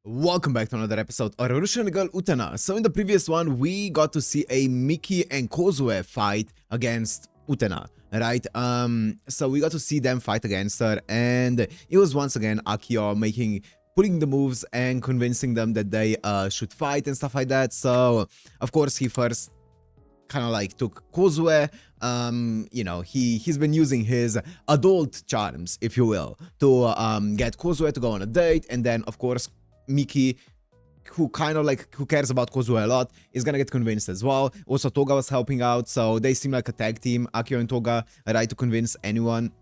Welcome back to another episode of Revolutionary Girl Utena. So in the previous one, we got to see a Miki and Kozue fight against Utena, right? So we got to see them fight against her, and it was once again Akio putting the moves and convincing them that they should fight and stuff like that. So of course he first kind of like took Kozue. He's been using his adult charms, if you will, to get Kozue to go on a date, and then of course Miki, who cares about Kozue a lot, is gonna get convinced as well. Also Toga was helping out, so they seem like a tag team, Akio and Toga, right, to convince anyone.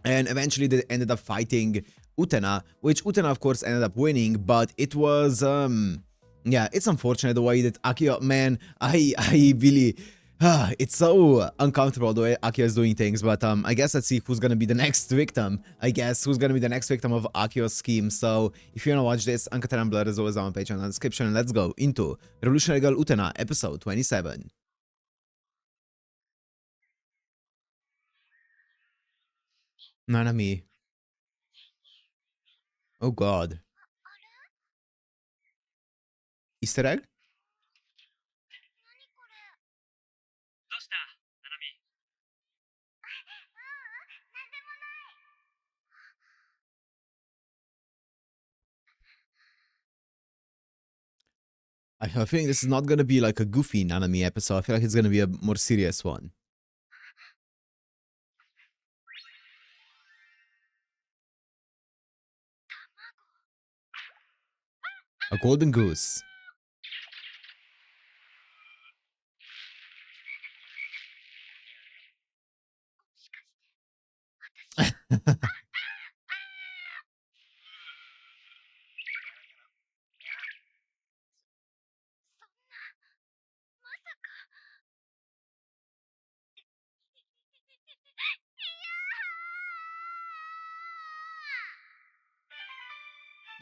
And eventually they ended up fighting Utena, which Utena of course ended up winning, but it was yeah, it's unfortunate the way that Akio, man, I really it's so uncomfortable the way Akio is doing things, but I guess let's see who's gonna be the next victim. Who's gonna be the next victim of Akio's scheme. So if you wanna watch this, Uncut and Blur is always on my page in the description, and let's go into Revolutionary Girl Utena, episode 27. Nanami. Oh god. Easter egg? I have a feeling this is not gonna be like a goofy Nanami episode. I feel like it's gonna be a more serious one. A golden goose.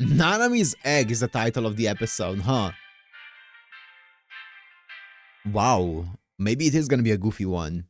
Nanami's egg is the title of the episode, huh? Wow. Maybe it is gonna be a goofy one.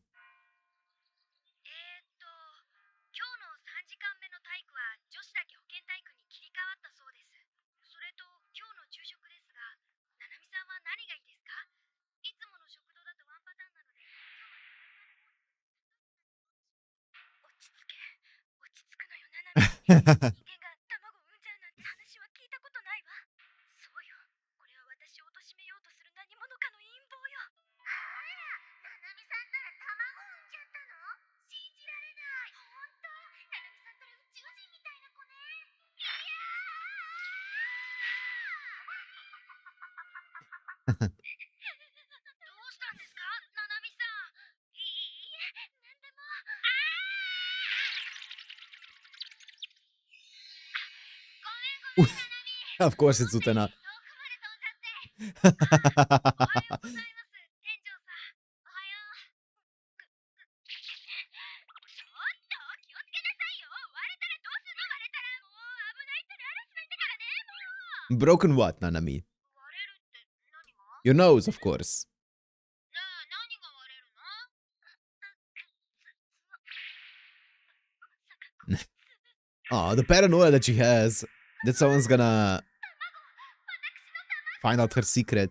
Of course it's Utena. Broken what, Nanami? Your nose, of course. Oh, the paranoia that she has. That someone's gonna find out her secret.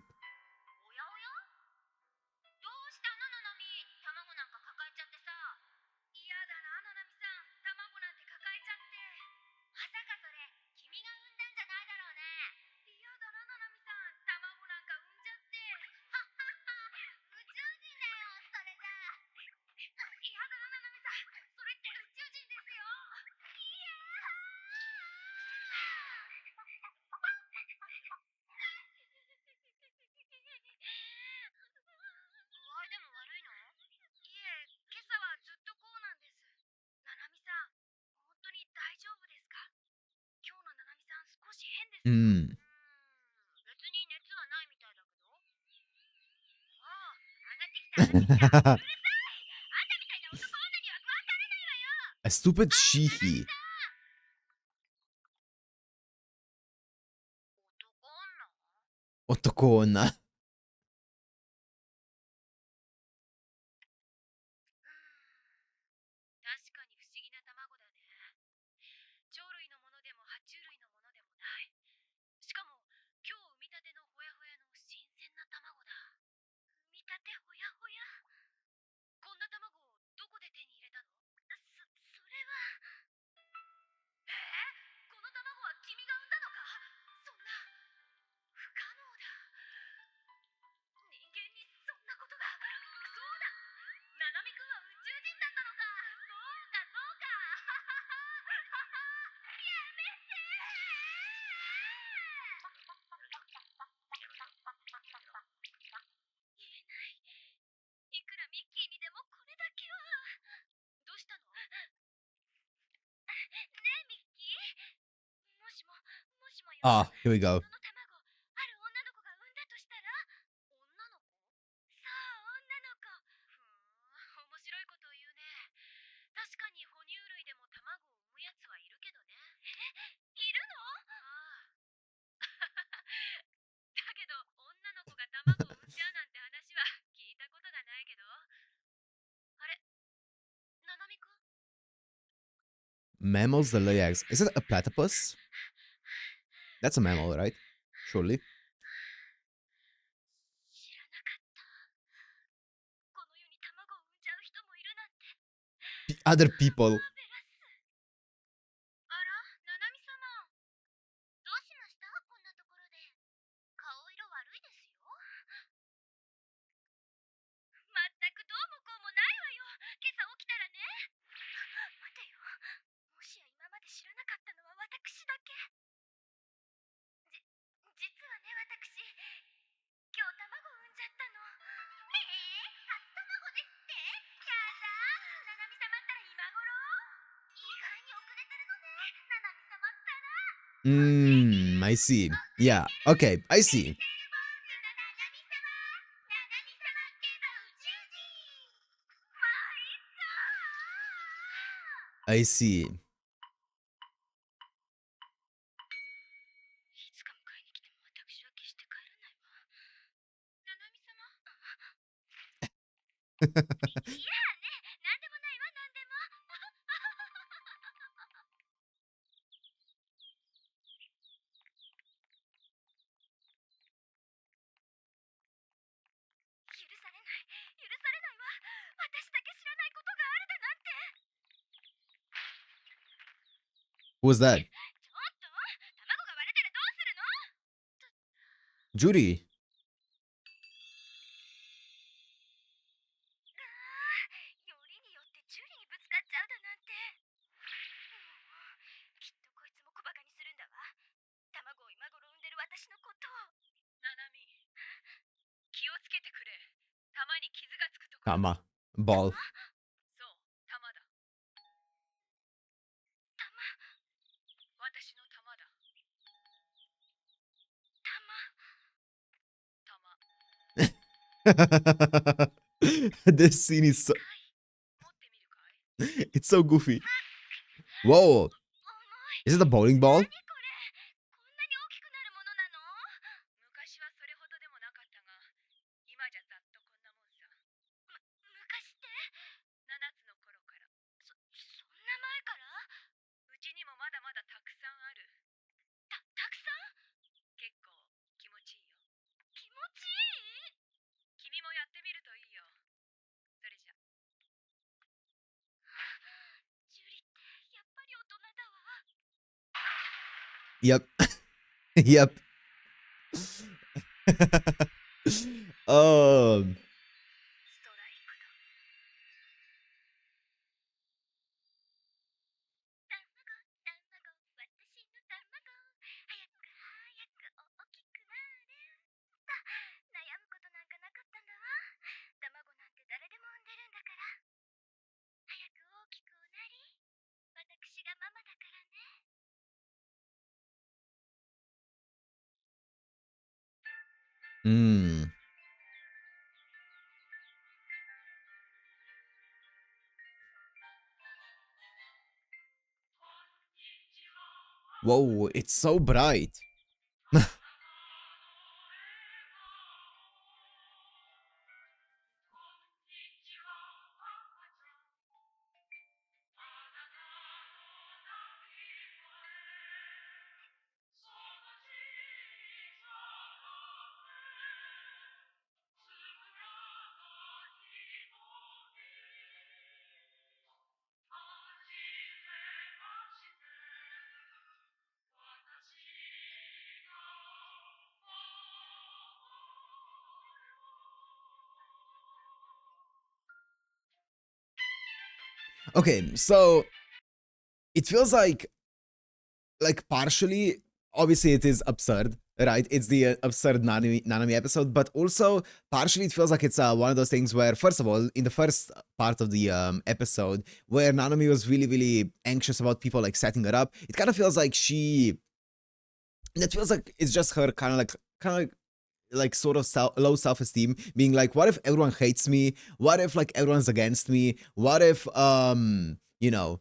Hmm. A stupid shihi. Otokona. Ah, here we go. 'Mammals that lay eggs'. Is it a platypus? That's a mammal, right? Surely. Other people. I see. Yeah, okay, I see. I see. Who was that? Judy. Tama. Ball. This scene is so... It's so goofy. Whoa. Is it a bowling ball? Yep. Yep. um Whoa, it's so bright. Okay, so it feels like partially, obviously it is absurd, right? It's the absurd Nanami episode, but also partially it feels like it's one of those things where, first of all, in the first part of the episode, where Nanami was really, really anxious about people like setting her up, it kind of feels like she That feels like it's just her kind of like sort of low self-esteem, being like, what if everyone hates me? What if like everyone's against me? What if you know,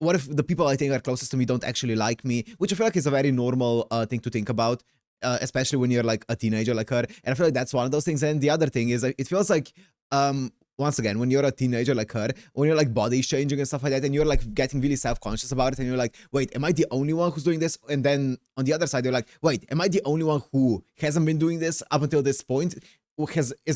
what if the people I think are closest to me don't actually like me? Which I feel like is a very normal thing to think about, especially when you're like a teenager like her. And I feel like that's one of those things. And the other thing is, like, it feels like, once again, when you're a teenager like her, when you're like body changing and stuff like that, and you're like getting really self-conscious about it, and you're like, wait, am I the only one who's doing this? And then on the other side, you're like, wait, am I the only one who hasn't been doing this up until this point?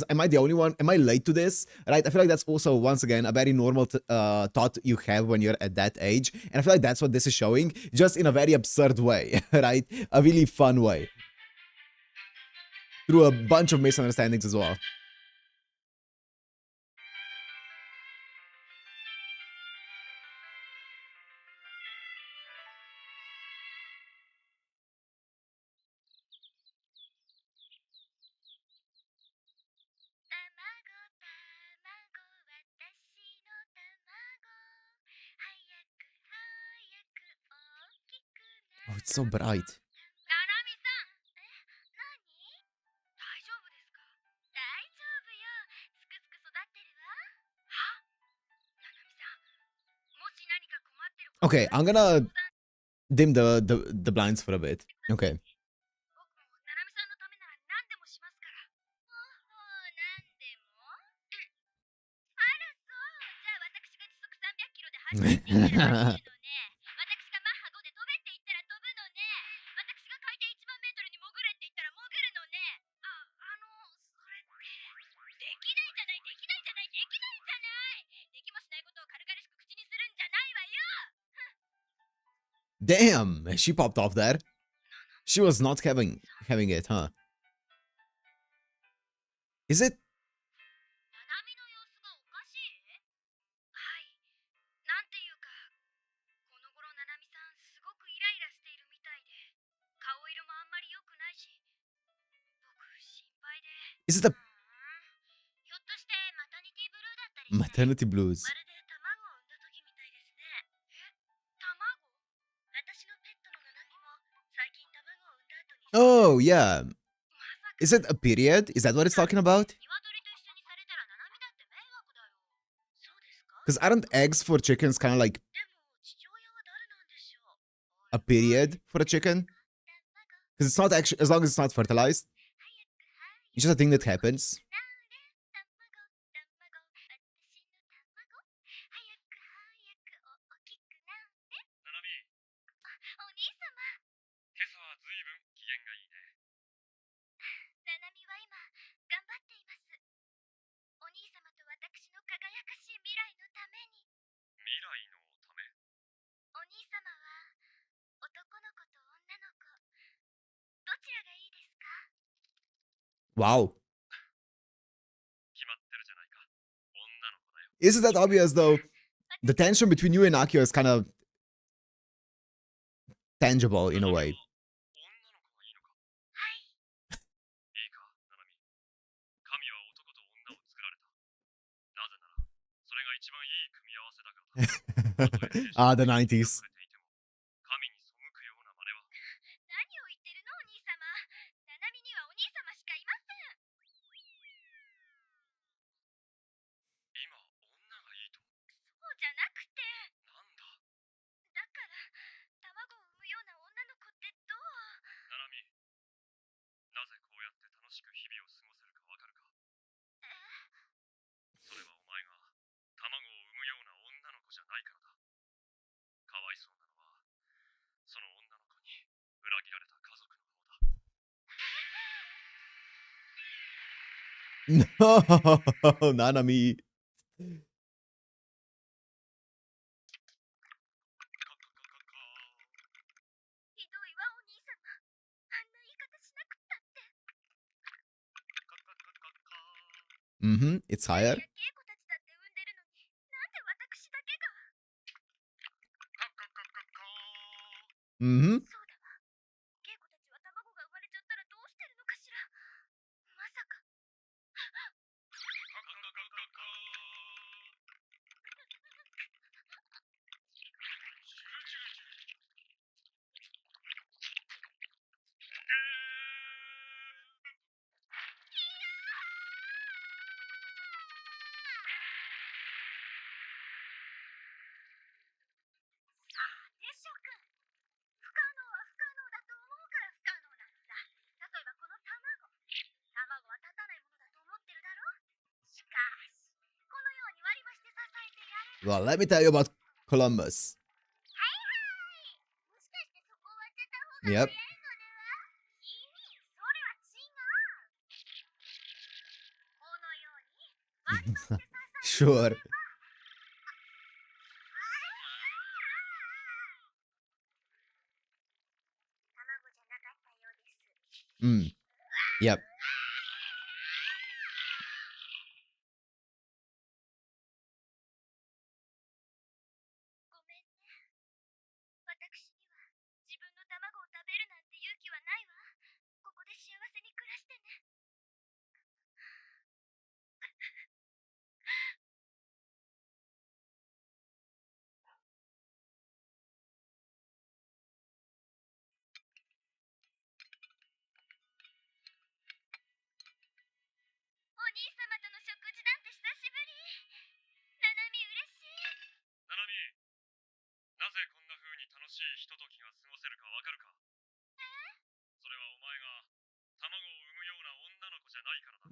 Am I the only one? Am I late to this? Right? I feel like that's also, once again, a very normal thought you have when you're at that age. And I feel like that's what this is showing, just in a very absurd way, right? A really fun way. Through a bunch of misunderstandings as well. Oh, it's so bright. Okay, I'm gonna dim the blinds for a bit. Okay. Damn, she popped off there. She was not having it, huh? Is it? Is it a maternity blues? Oh, yeah. Is it a period? Is that what it's talking about? Because aren't eggs for chickens kind of like a period for a chicken? Because it's not actually, as long as it's not fertilized, it's just a thing that happens. Wow. Isn't that obvious though? The tension between you and Akio is kind of tangible in a way. Ah, the 90s. No, Nanami. Mm-hmm, it's higher. Mm-hmm. Well, let me tell you about Columbus. Yep. Sure. Yep.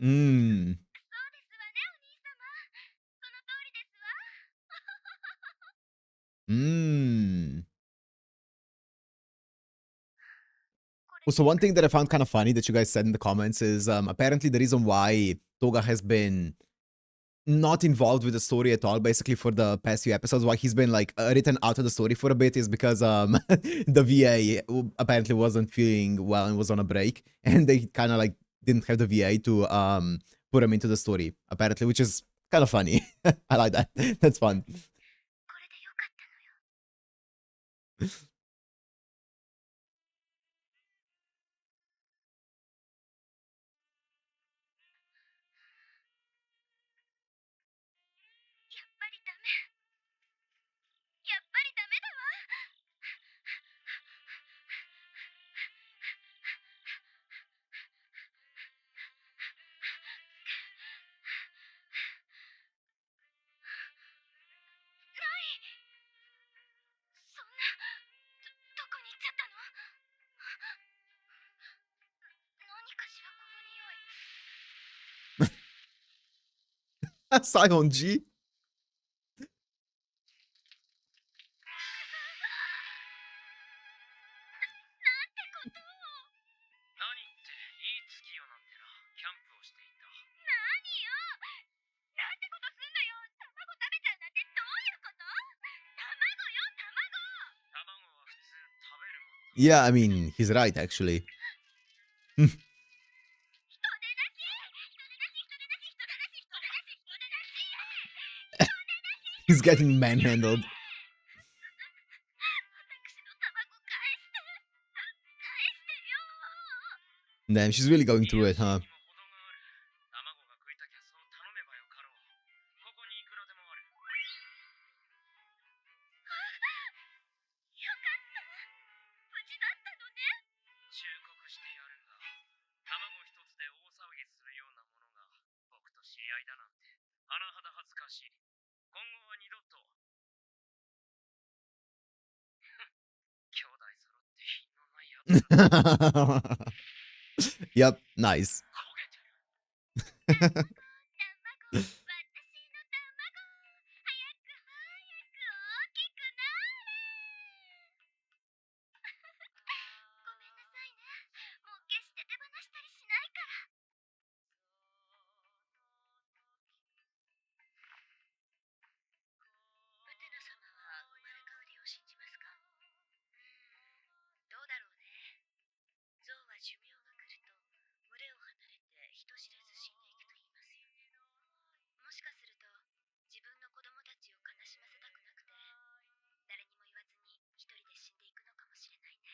Mmm. Mmm. Also, one thing that I found kind of funny that you guys said in the comments is apparently the reason why Toga has been not involved with the story at all, basically for the past few episodes, why he's been like written out of the story for a bit is because the VA apparently wasn't feeling well and was on a break, and they kind of like didn't have the VA to put him into the story apparently, which is kind of funny. I like that. That's fun. Sion G. Yeah, I mean, he's right, actually. He's getting manhandled. Damn, she's really going through it, huh? Yep, nice.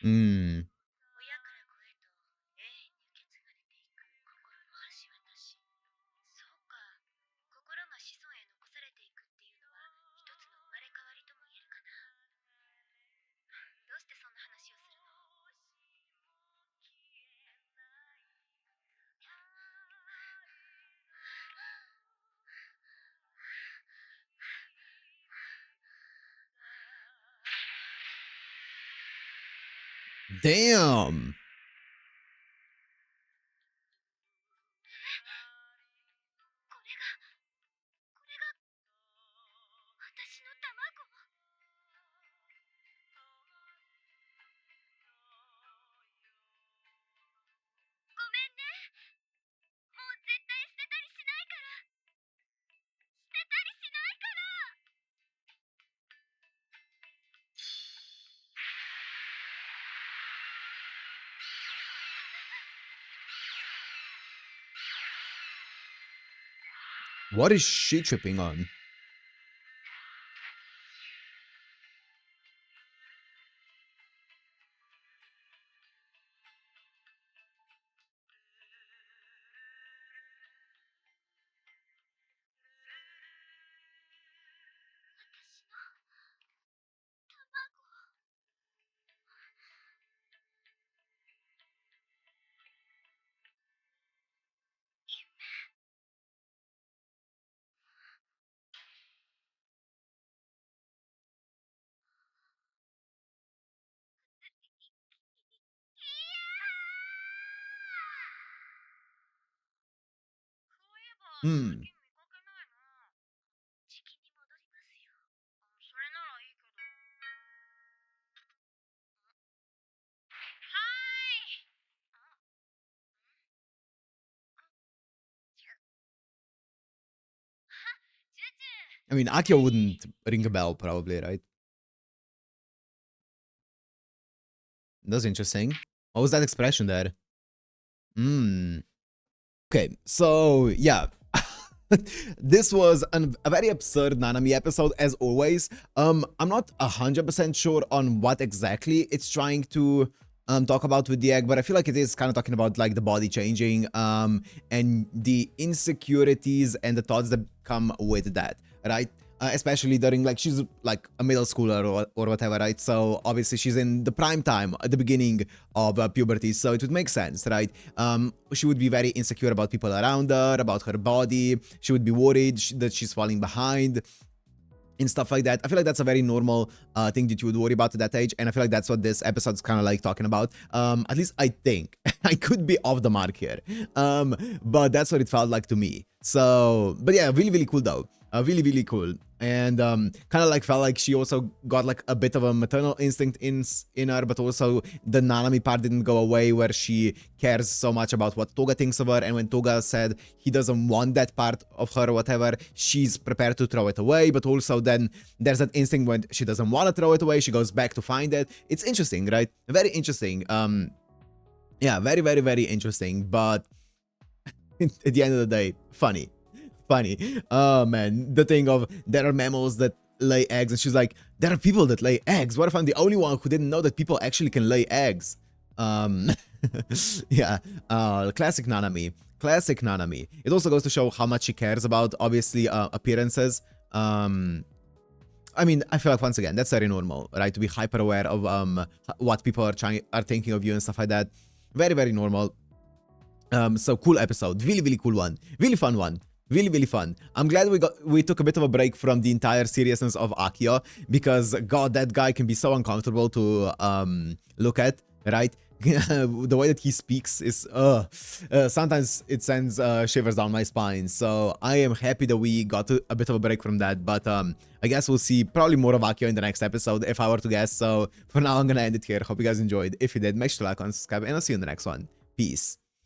Mm. Damn. What is she tripping on? Hmm. I mean, Akio wouldn't ring a bell, probably, right? That's interesting. What was that expression there? Hmm. Okay, so yeah. This was a very absurd Nanami episode, as always. I'm not 100% sure on what exactly it's trying to talk about with the egg, but I feel like it is kind of talking about like the body changing and the insecurities and the thoughts that come with that, right? Especially during like she's like a middle schooler or whatever, right? So obviously she's in the prime time at the beginning of puberty, so it would make sense, right? She would be very insecure about people around her, about her body. She would be worried that she's falling behind and stuff like that. I feel like that's a very normal thing that you would worry about at that age, and I feel like that's what this episode's kind of like talking about. At least I think. I could be off the mark here, but that's what it felt like to me. So, but yeah, really, really cool though. Really, really cool. And kind of like felt like she also got like a bit of a maternal instinct in her, but also the Nanami part didn't go away, where she cares so much about what Toga thinks of her, and when Toga said he doesn't want that part of her or whatever, she's prepared to throw it away, but also then there's that instinct when she doesn't want to throw it away, she goes back to find it. It's interesting, right? Very interesting. Yeah, very, very, very interesting, but at the end of the day, funny. Oh man, the thing of there are mammals that lay eggs, and she's like, there are people that lay eggs. What if I'm the only one who didn't know that people actually can lay eggs? Yeah, classic Nanami. Classic Nanami. It also goes to show how much she cares about, obviously, appearances. I mean, I feel like once again, that's very normal, right? To be hyper aware of what people are thinking of you and stuff like that. Very, very normal. So cool episode, really, really cool one, really fun one. Really, really fun. I'm glad we took a bit of a break from the entire seriousness of Akio, because god, that guy can be so uncomfortable to look at, right? The way that he speaks is sometimes it sends shivers down my spine. So I am happy that we got a bit of a break from that, but I guess we'll see probably more of Akio in the next episode if I were to guess. So for now, I'm gonna end it here. Hope you guys enjoyed. If you did, make sure to like and subscribe, and I'll see you in the next one. Peace.